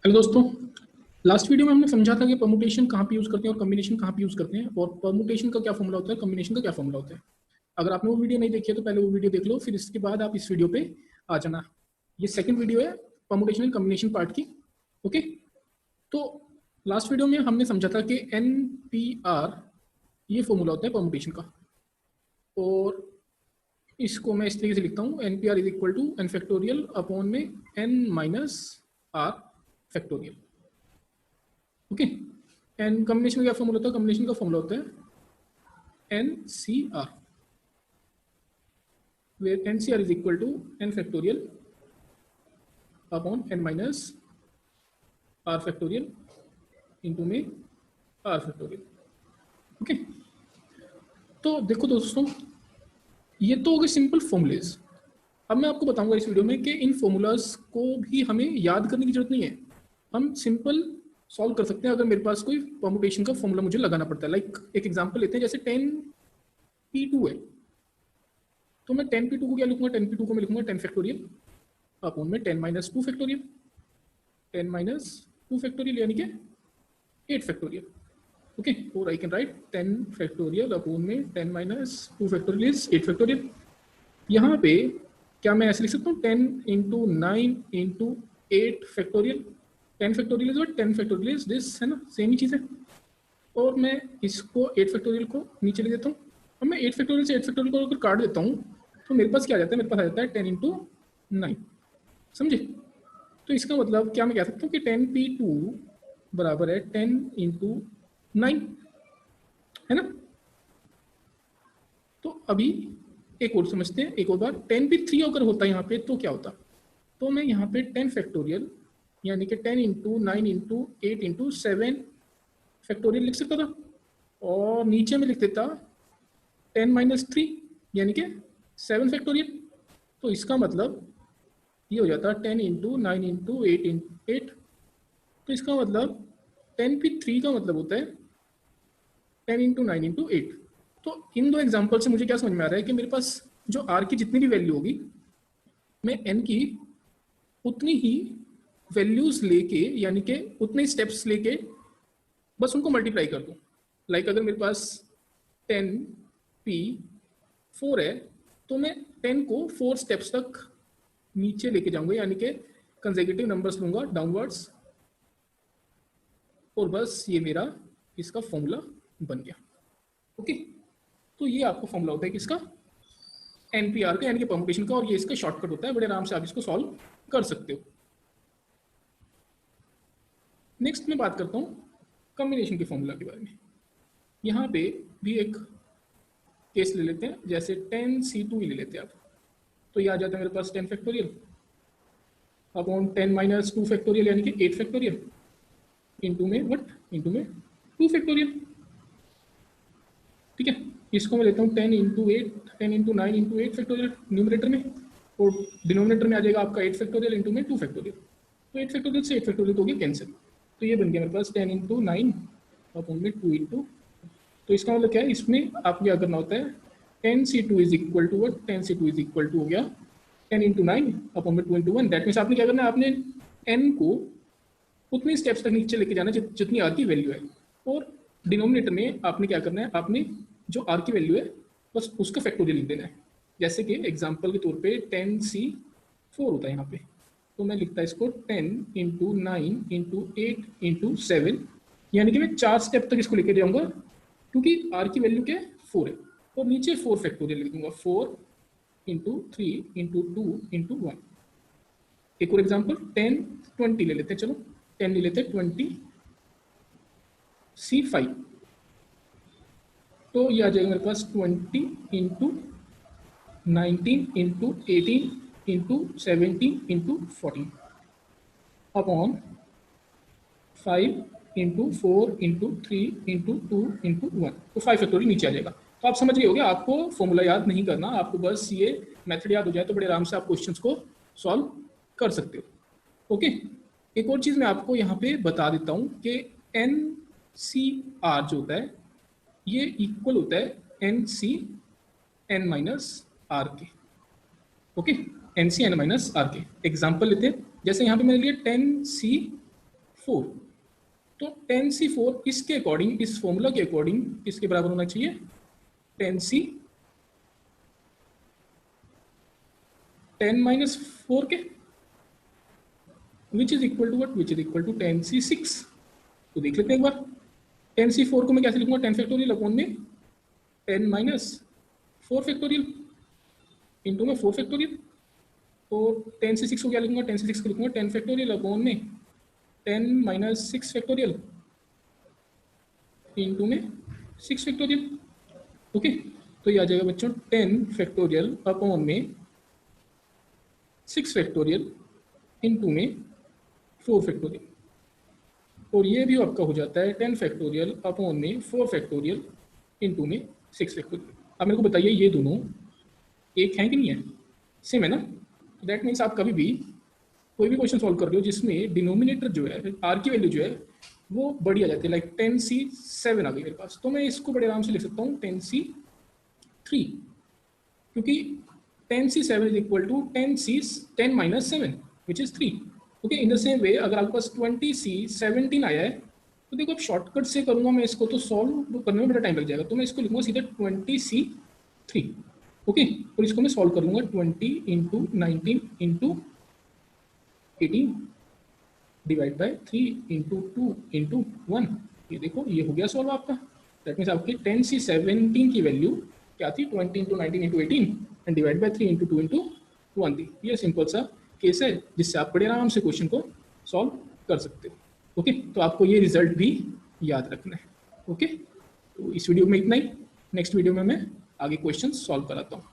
Hello दोस्तों, last video में हमने समझा था कि परमुटेशन कहाँ पे यूज करते हैं और कॉम्बिनेशन कहाँ पे यूज करते हैं और परमुटेशन का क्या फॉर्मूला होता है, कॉम्बिनेशन का क्या फॉर्मूला होता है। अगर आपने वो वीडियो नहीं देखी है तो पहले वो वीडियो देख लो, फिर इसके बाद आप इस वीडियो पे आ जाना। ये सेकंड वीडियो है परमुटेशन एंड कॉम्बिनेशन पार्ट की। ओके, तो लास्ट वीडियो में हमने समझा था कि NPR ये फॉर्मूला होता है परमुटेशन का, और इसको मैं इस तरीके से लिखता हूँ, NPR is equal to n factorial upon में n minus r factorial. Okay, and combination का क्या फॉर्मूला होता है, कॉम्बिनेशन का फॉर्मूला होता है NCR, where NCR is equal to n factorial upon n minus r factorial into में r factorial। Okay, तो देखो दोस्तों, ये तो हो गए सिंपल फॉर्मूलेज। अब मैं आपको बताऊंगा इस वीडियो में कि इन फॉर्मूलाज को भी हमें याद करने की जरूरत नहीं है, हम सिंपल सॉल्व कर सकते हैं अगर मेरे पास कोई परमुटेशन का फॉर्मूला मुझे लगाना पड़ता है। लाइक एक एग्जांपल लेते हैं, जैसे 10p2 है, तो मैं 10p2 को क्या लिखूंगा, 10p2 को मैं लिखूंगा 10 फैक्टोरियल अपॉन में 10 माइनस 2 फैक्टोरियल, 10 माइनस 2 फैक्टोरियल यानी कि 8 फैक्टोरियल। ओके, और I can write 10 factorial upon में 10 माइनस 2 फैक्टोरियल इज 8 फैक्टोरियल। यहाँ पे क्या मैं ऐसे लिख सकता हूँ, 10 into 9 into 8 factorial. 10 factorial is 10 factorial is this, है ना, सेम ही चीज़ है। और मैं इसको 8 फैक्टोरियल को नीचे ले देता हूँ। अब मैं 8 फैक्टोरियल से 8 फैक्टोरियल को अगर काट देता हूँ तो मेरे पास क्या आ जाता है, मेरे पास आ जाता है 10 इंटू 9। समझे? तो इसका मतलब क्या मैं कह सकता हूँ कि 10p2 बराबर है 10 इंटू 9, है ना। तो अभी एक और समझते हैं, एक और बार। 10p3 अगर होता है यहाँ पे तो क्या होता, तो मैं यहाँ पे 10 फैक्टोरियल यानी कि 10 इंटू 9 इंटू 8 इंटू 7 फैक्टोरियल लिख सकता था, और नीचे में लिख देता 10 माइनस 3 यानी कि 7 फैक्टोरियल। तो इसका मतलब ये हो जाता 10 इंटू 9 इंटू 8। तो इसका मतलब 10p3 का मतलब होता है 10 इंटू 9 इंटू 8। तो इन दो एग्जाम्पल से मुझे क्या समझ में आ रहा है कि मेरे पास जो r की जितनी भी वैल्यू होगी, मैं n की उतनी ही वैल्यूज लेके यानी कि उतने स्टेप्स लेके बस उनको मल्टीप्लाई कर दूँ। लाइक अगर मेरे पास 10p4 है तो मैं 10 को 4 स्टेप्स तक नीचे लेके जाऊंगा, यानी कि कंसेक्यूटिव नंबर्स लूंगा डाउनवर्ड्स, और बस ये मेरा इसका फॉर्मूला बन गया। ओके, तो ये आपको फॉर्मूला होता है किसका, NPR का, यानी कि परमुटेशन का, और ये इसका शॉर्टकट होता है, बड़े आराम से आप इसको सॉल्व कर सकते हो। नेक्स्ट मैं बात करता हूँ कॉम्बिनेशन के फॉर्मूला के बारे में। यहाँ पे भी एक केस ले लेते हैं, जैसे 10c2 ले लेते हैं आप, तो ये आ जाता है मेरे पास 10 फैक्टोरियल अपॉन 10 माइनस 2 फैक्टोरियल यानी कि 8 फैक्टोरियल इंटू में व्हाट, इंटू में 2 फैक्टोरियल। ठीक है, इसको मैं लेता हूँ 10 into 8, 10 into 9 into 8 factorial numerator में, और डिनोमिनेटर में आ जाएगा आपका 8 फैक्टोरियल इंटू में 2 फैक्टोरियल। तो 8 फैक्टोरियल से 8 फैक्टोरियल तो हो गया कैंसिल, तो ये बन गया मेरे पास 10 इंटू 9 अपॉन में 2 इंटू। तो इसका मतलब क्या है, इसमें आपको क्या करना होता है, 10c2 is equal to what, 10c2 is equal to हो गया 10 इंटू 9 अपॉन में 2 इंटू 1। दैट मीन्स आपने क्या करना है, आपने n को उतनी स्टेप्स तक नीचे लेके जाना जितनी r की वैल्यू है, और डिनोमिनेटर में आपने क्या करना है, आपने जो r की वैल्यू है बस उसका फैक्टोरियल लिख देना है। जैसे कि एग्जाम्पल के तौर पे 10c4 होता है यहाँ पे, तो मैं लिखता है इसको 10 इंटू 9 इंटू 8 इंटू 7, यानी कि मैं 4 स्टेप तक इसको लेके जाऊंगा क्योंकि r की वैल्यू क्या है 4 है, और नीचे 4 फैक्टोरियल लिख दूंगा, 4 इंटू 3 इंटू 2 इंटू 1। एक और एग्जाम्पल 10 20 ले लेते हैं, चलो 10 ले लेते हैं 20c5, तो ये आ जाएगा मेरे पास 20 into 19 into 18 into 17 into 14 upon 5 into 4 into 3 into 2 into 1, तो 5 फैक्टोरियल नीचे आ जाएगा। तो आप समझ गए होंगे, आपको फॉर्मूला याद नहीं करना, आपको बस ये मेथड याद हो जाए तो बड़े आराम से आप क्वेश्चंस को सॉल्व कर सकते हो। ओके, एक और चीज़ मैं आपको यहाँ पे बता देता हूँ कि NCR जो होता है ये इक्वल होता है NCN माइनस R के। ओके, NCN माइनस R के। एग्जाम्पल लेते हैं, जैसे यहाँ पे मैंने लिया 10C 4। तो 10C4 इसके अकॉर्डिंग, इस फॉर्मूला के अकॉर्डिंग किसके बराबर होना चाहिए? 10C 10-4 के, which is equal to what, which is equal to 10C6। तो देख लेते हैं एक बार। 10C4 को मैं कैसे लिखूंगा? 10 फैक्टोरियल अपॉन में 10-4 फैक्टोरियल इंटू में 4 फैक्टोरियल। तो 10C6 को क्या लिखूंगा? 10C6 को लिखूंगा 10 फैक्टोरियल अपॉन में 10-6 फैक्टोरियल इंटू में 6 फैक्टोरियल। ओके, तो ये आ जाएगा बच्चों 10 फैक्टोरियल अपॉन में 6 फैक्टोरियल इंटू में 4 फैक्टोरियल। और ये भी आपका हो जाता है 10 फैक्टोरियल अपॉन में 4 फैक्टोरियल इंटू में 6 फैक्टोरियल। अब मेरे को बताइए ये दोनों एक हैं कि नहीं है? सेम है ना? दैट मीन्स आप कभी भी कोई भी क्वेश्चन सॉल्व कर रहे हो जिसमें डिनोमिनेटर जो है, आर की वैल्यू जो है वो बड़ी आ जाती है, लाइक 10C7 आ गई मेरे पास, तो मैं इसको बड़े आराम से लिख सकता हूँ 10C3, क्योंकि 10C7 is equal to 10-7 which is 3। Okay, in the same way अगर आपके पास 20C17 आया है तो देखो अब शॉर्टकट से करूंगा मैं इसको तो सॉल्व करने में बड़ा टाइम लग जाएगा, तो मैं इसको लिखूंगा सीधे 20C3। ओके, और इसको मैं सॉल्व कर लूंगा 20 into 19 into 18 divide by 3 into 2 into 1। ये देखो ये हो गया सॉल्व आपका। दैट मीन्स आपकी 10C17 की वैल्यू क्या थी? 20 into 19 into 18 and divide by 3 into 2 into 1 थी। ये सिंपल सा केस है जिससे आप बड़े आराम से क्वेश्चन को सॉल्व कर सकते हो। ओके, तो आपको ये रिजल्ट भी याद रखना है। ओके, तो इस वीडियो में इतना ही। नेक्स्ट वीडियो में मैं आगे क्वेश्चन सॉल्व कराता हूँ।